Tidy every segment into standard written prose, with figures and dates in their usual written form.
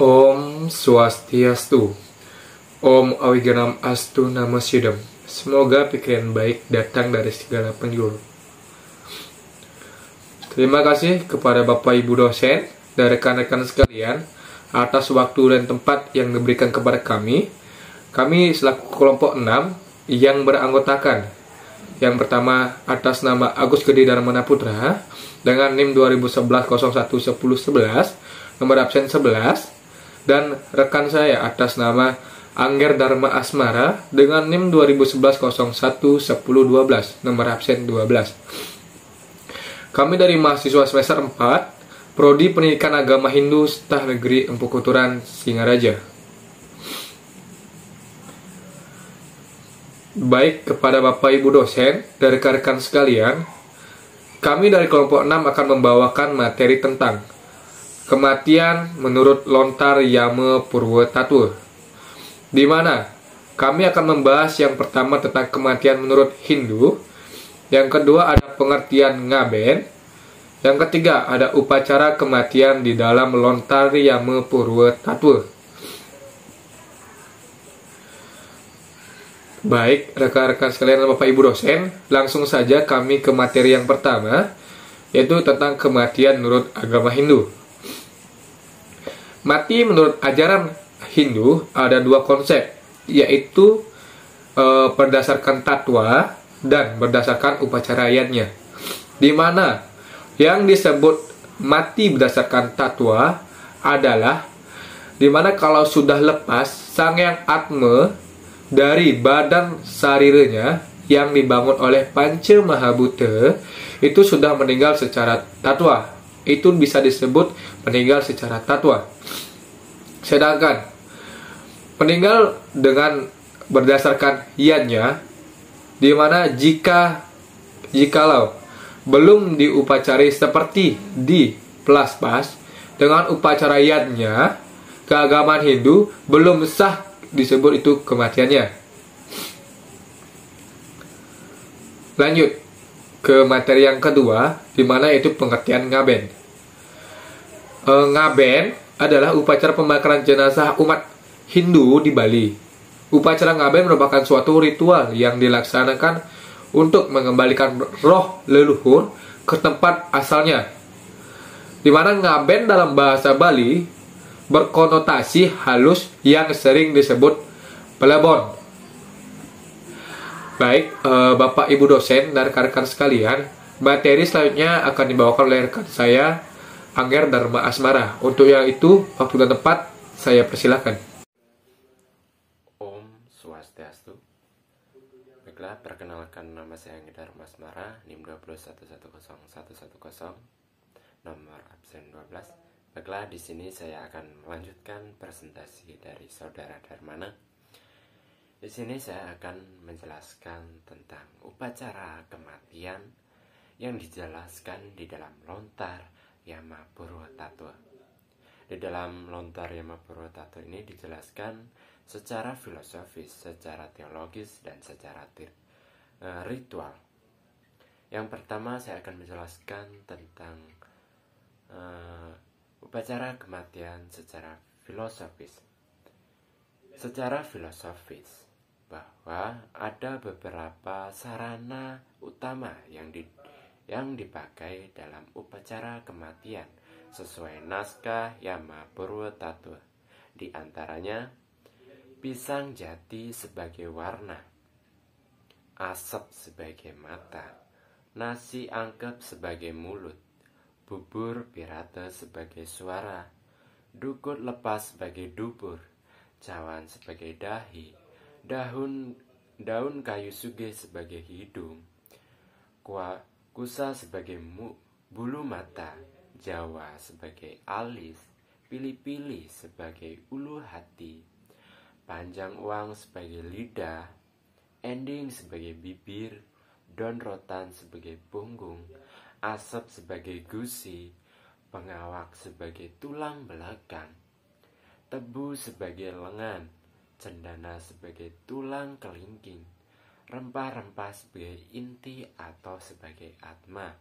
Om Swastiastu. Om Awiganam Astu Nama Sidam. Semoga pikiran baik datang dari segala penjuru. Terima kasih kepada Bapak Ibu dosen dan rekan-rekan sekalian atas waktu dan tempat yang diberikan kepada kami. Kami selaku kelompok 6 yang beranggotakan. Yang pertama atas nama Agus Gede Darmana Putra dengan NIM 2011-01-10-11, nomor absen 11, dan rekan saya atas nama Angger Dharma Asmara dengan NIM 2011-01-10-12, nomor absen 12. Kami dari mahasiswa semester 4, Prodi Pendidikan Agama Hindu Setah Negeri Empu Kuturan, Singaraja. Baik kepada Bapak Ibu dosen dan rekan-rekan sekalian, kami dari kelompok 6 akan membawakan materi tentang kematian menurut Lontar Yama Purwa Tattwa, di mana kami akan membahas yang pertama tentang kematian menurut Hindu, yang kedua ada pengertian ngaben, yang ketiga ada upacara kematian di dalam Lontar Yama Purwa Tattwa. Baik, rekan-rekan sekalian dan Bapak Ibu dosen, langsung saja kami ke materi yang pertama, yaitu tentang kematian menurut agama Hindu. Mati menurut ajaran Hindu ada dua konsep, yaitu berdasarkan tatwa dan berdasarkan upacarayanya. Di mana yang disebut mati berdasarkan tatwa adalah di mana kalau sudah lepas sang yang atma dari badan sariranya yang dibangun oleh Panca Mahabhuta itu sudah meninggal secara tatwa. Itu bisa disebut meninggal secara tatwa. Sedangkan meninggal dengan berdasarkan yadnya, di mana jikalau belum diupacari seperti di Pelaspas dengan upacara yadnya, keagamaan Hindu belum sah disebut itu kematiannya. Lanjut ke materi yang kedua, di mana itu pengertian ngaben. Ngaben adalah upacara pembakaran jenazah umat Hindu di Bali. Upacara ngaben merupakan suatu ritual yang dilaksanakan untuk mengembalikan roh leluhur ke tempat asalnya. Di mana ngaben dalam bahasa Bali berkonotasi halus yang sering disebut pelebon. Baik, Bapak Ibu dosen dan rekan-rekan sekalian, materi selanjutnya akan dibawakan oleh rekan saya, Angger Dharma Asmara. Untuk yang itu, waktu dan tempat saya persilahkan. Om Swastiastu. Baiklah, perkenalkan nama saya Angger Dharma Asmara, NIM 20110110, nomor absen 12. Baiklah, di sini saya akan melanjutkan presentasi dari Saudara Darmana. Di sini saya akan menjelaskan tentang upacara kematian yang dijelaskan di dalam Lontar Yama Purwa Tattwa. Di dalam Lontar Yama Purwa Tattwa ini dijelaskan secara filosofis, secara teologis, dan secara ritual. Yang pertama saya akan menjelaskan tentang upacara kematian secara filosofis. Secara filosofis, bahwa ada beberapa sarana utama yang dipakai dalam upacara kematian sesuai naskah Yama Purwa Tattwa. Di antaranya pisang jati sebagai warna, asap sebagai mata, nasi angkep sebagai mulut, bubur pirata sebagai suara, dukut lepas sebagai dubur, cawan sebagai dahi, daun kayu sugih sebagai hidung, kusa sebagai bulu mata, jawa sebagai alis, pilih-pilih sebagai ulu hati, panjang uang sebagai lidah, ending sebagai bibir, daun rotan sebagai punggung, asap sebagai gusi, pengawak sebagai tulang belakang, tebu sebagai lengan, cendana sebagai tulang kelingking, rempah-rempah sebagai inti atau sebagai atma,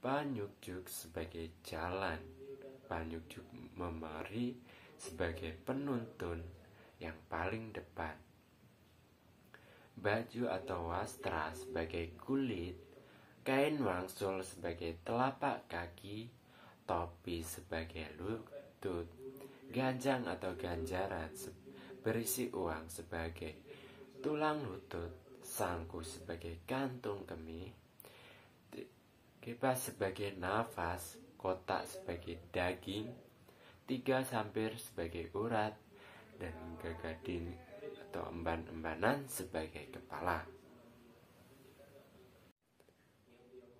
panyukjuk sebagai jalan, Panyujuk Memori sebagai penuntun yang paling depan. Baju atau wastra sebagai kulit, kain wangsul sebagai telapak kaki, topi sebagai lutut, ganjang atau ganjaran berisi uang sebagai tulang lutut, sangku sebagai kantung kemih, kipas sebagai nafas, kotak sebagai daging, 3 sampir sebagai urat, dan gagadin atau emban-embanan sebagai kepala.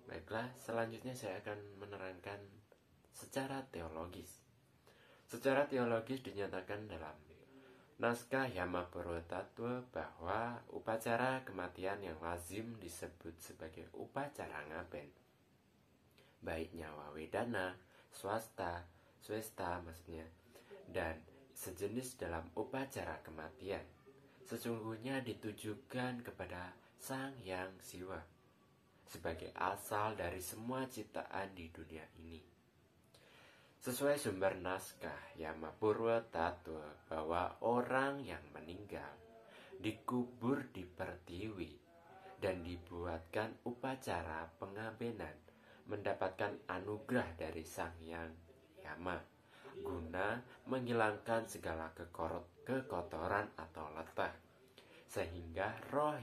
Baiklah, selanjutnya saya akan menerangkan secara teologis. Secara teologis dinyatakan dalam naskah Yama Purwotattwa bahwa upacara kematian yang lazim disebut sebagai upacara ngaben, baik nyawa wedana, swasta maksudnya, dan sejenis dalam upacara kematian, sesungguhnya ditujukan kepada Sang Hyang Siwa sebagai asal dari semua ciptaan di dunia ini. Sesuai sumber naskah Yama Purwotattwa bahwa orang yang meninggal dikubur di pertiwi dan dibuatkan upacara pengabenan mendapatkan anugerah dari Sang Hyang Yama guna menghilangkan segala kekotoran atau letah, sehingga roh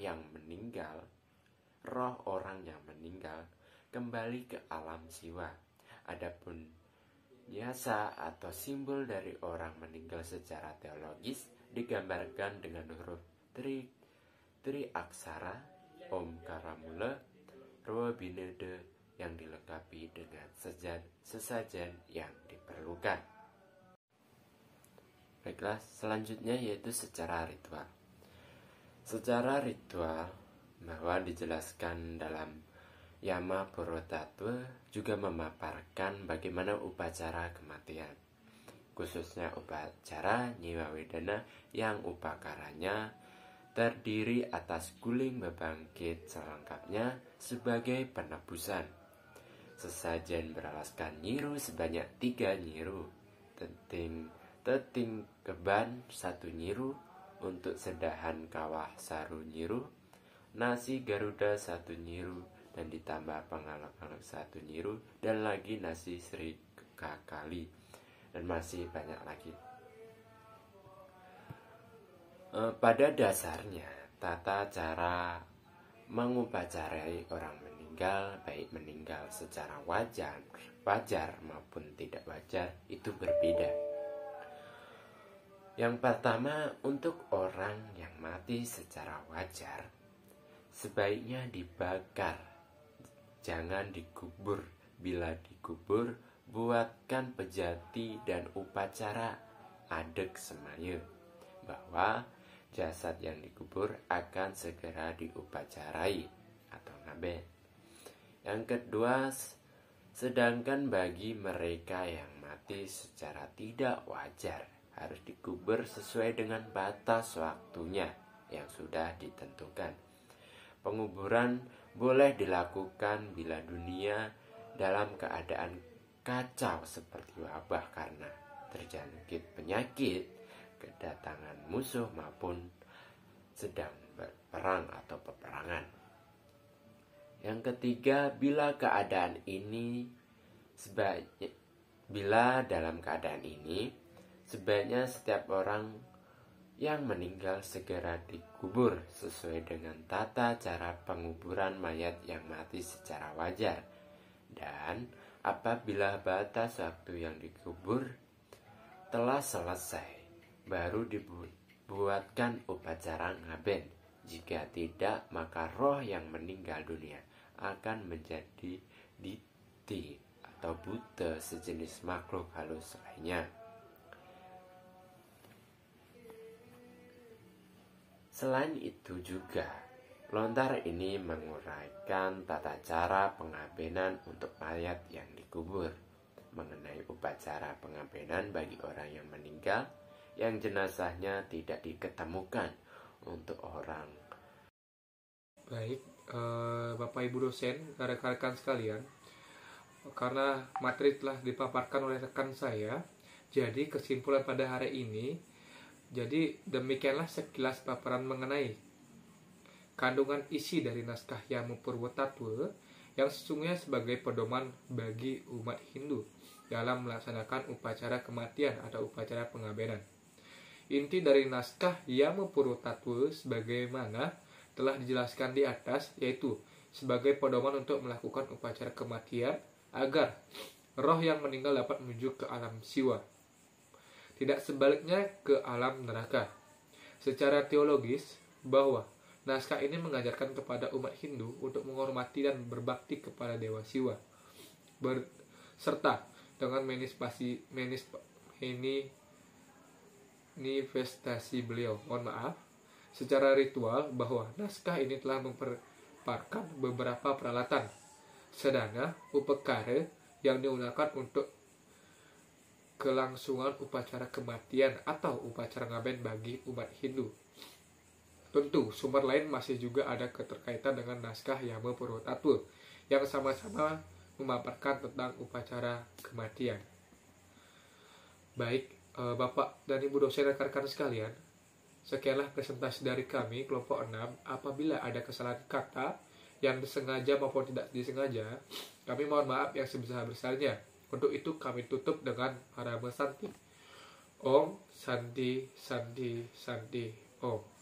orang yang meninggal kembali ke alam siwa. Adapun nyasa atau simbol dari orang meninggal secara teologis digambarkan dengan huruf tri aksara Om Karamula Roa Binede yang dilengkapi dengan sesajen yang diperlukan. Baiklah, selanjutnya yaitu secara ritual. Secara ritual bahwa dijelaskan dalam Yama Purwotattwa juga memaparkan bagaimana upacara kematian, khususnya upacara nyiwa wedana yang upakaranya terdiri atas guling bebangkit selengkapnya sebagai penebusan, sesajen beralaskan nyiru sebanyak 3 nyiru, teting keban 1 nyiru untuk sedahan kawah saru nyiru, nasi garuda 1 nyiru, dan ditambah pengalap-alap 1 nyiru, dan lagi nasi sri kakali, dan masih banyak lagi. Pada dasarnya, tata cara mengupacarai orang meninggal, baik meninggal secara wajar maupun tidak wajar, itu berbeda. Yang pertama, untuk orang yang mati secara wajar, sebaiknya dibakar, jangan dikubur. Bila dikubur, buatkan pejati dan upacara adek semaya, bahwa jasad yang dikubur akan segera diupacarai atau ngaben. Yang kedua, sedangkan bagi mereka yang mati secara tidak wajar, harus dikubur sesuai dengan batas waktunya yang sudah ditentukan. Penguburan boleh dilakukan bila dunia dalam keadaan kacau seperti wabah karena terjangkit penyakit, kedatangan musuh maupun sedang berperang atau peperangan. Yang ketiga, bila dalam keadaan ini sebaiknya setiap orang yang meninggal segera dikubur sesuai dengan tata cara penguburan mayat yang mati secara wajar. Dan apabila batas waktu yang dikubur telah selesai, baru dibuatkan upacara ngaben. Jika tidak, maka roh yang meninggal dunia akan menjadi diti atau buta sejenis makhluk halus lainnya. Selain itu juga, lontar ini menguraikan tata cara pengabenan untuk mayat yang dikubur. Mengenai upacara pengabenan bagi orang yang meninggal yang jenazahnya tidak diketemukan untuk orang. Baik, Bapak Ibu dosen, rekan-rekan sekalian, karena materi telah dipaparkan oleh rekan saya, jadi kesimpulan pada hari ini, jadi demikianlah sekilas paparan mengenai kandungan isi dari naskah Yama Purwo Tattwa yang sesungguhnya sebagai pedoman bagi umat Hindu dalam melaksanakan upacara kematian atau upacara pengabenan. Inti dari naskah Yama Purwo Tattwa sebagaimana telah dijelaskan di atas, yaitu sebagai pedoman untuk melakukan upacara kematian agar roh yang meninggal dapat menuju ke alam siwa, tidak sebaliknya ke alam neraka. Secara teologis, bahwa naskah ini mengajarkan kepada umat Hindu untuk menghormati dan berbakti kepada Dewa Siwa, serta dengan manifestasi beliau. Secara ritual, bahwa naskah ini telah memperparkan beberapa peralatan sedana upekara yang digunakan untuk kelangsungan upacara kematian atau upacara ngaben bagi umat Hindu. Tentu, sumber lain masih juga ada keterkaitan dengan naskah Yama Purwo Tattwa yang sama-sama memaparkan tentang upacara kematian. Baik, Bapak dan Ibu dosen rekan-rekan sekalian, sekianlah presentasi dari kami kelompok 6. Apabila ada kesalahan kata yang disengaja maupun tidak disengaja, kami mohon maaf yang sebesar-besarnya. Untuk itu kami tutup dengan Parama Santi. Om Santi Santi Santi Om.